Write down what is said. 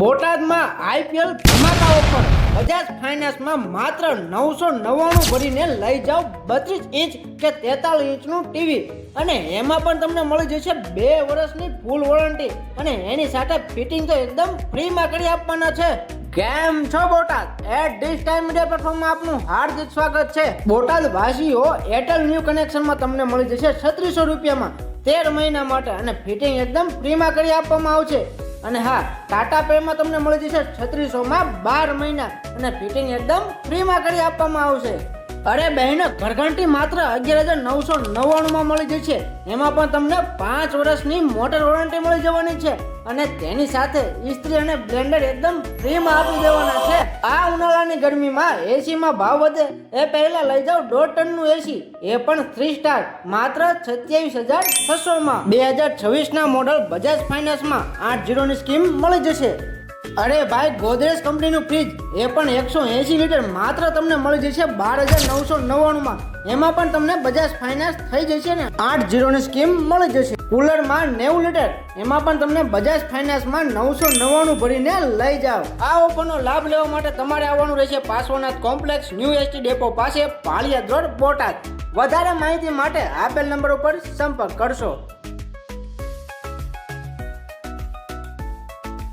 બોટાદમાં IPL ધમાકા offer Bajaj ફાઇનાન્સમાં માત્ર 999 ભરીને લઈ જાઓ 32 ઇંચ કે 43 ઇંચનું ટીવી અને એમાં પણ તમને મળી જશે 2 વર્ષની ફૂલ વોરંટી અને એની સાથે ફિટિંગ તો એકદમ ફ્રીમાં કરી આપવાના છે। કેમ છો Botad? At this time media પ્લેટફોર્મમાં આપનું હાર્દિક સ્વાગત છે। બોટાદ વાસીઓ એરટેલ ન્યૂ કનેક્શનમાં તમને મળી જશે 3600 રૂપિયામાં 13 મહિના માટે અને ફિટિંગ એકદમ ફ્રીમાં કરી આપવામાં આવશે। અને હા, ટાટા પેમાં તમને મળી જશે 3600 માં 12 મહિના અને ફિટિંગ એકદમ ફ્રીમાં કરી આપવામાં આવશે। અરે બહેનો, ઘરઘંટી માત્ર 11,999 માં મળી જશે। એમાં પણ તમને 5 વર્ષની મોટર વોરંટી મળી જવાની છે અને તેની સાથે ઇસ્ત્રી અને બ્લેન્ડર એકદમ ફ્રીમાં આપી દેવાના છે। આ ઉનાળાની ગરમીમાં એસી માં ભાવ વધે એ પહેલા લઈ જાઓ 1.5 ટનનું એસી, એ પણ 3 સ્ટાર માત્ર 27,600 માં। 2026 ના મોડલ બજાજ ફાઇનાન્સમાં 8-0 ની સ્કીમ મળી જશે। અરે ભાઈ, ગોદરેજ કંપનીનું ફ્રીજ એ પણ 180 લીટર માત્ર તમને મળી જશે 12,999 માં। એમાં પણ તમને બજાજ ફાઇનાન્સ થઈ જશે ને 8-0 ની સ્કીમ મળી જશે। કુલરમાં 90 લીટર એમાં પણ તમને બજાજ ફાઇનાન્સમાં 999 ભરીને લઈ જાઓ। આ ઓફરનો લાભ લેવા માટે તમારે આવવાનું રહેશે Parshvanath complex, new ST depot પાસે, પાળિયાદ રોડ, બોટાદ। વધારે માહિતી માટે આપેલ નંબર ઉપર સંપર્ક કરશો।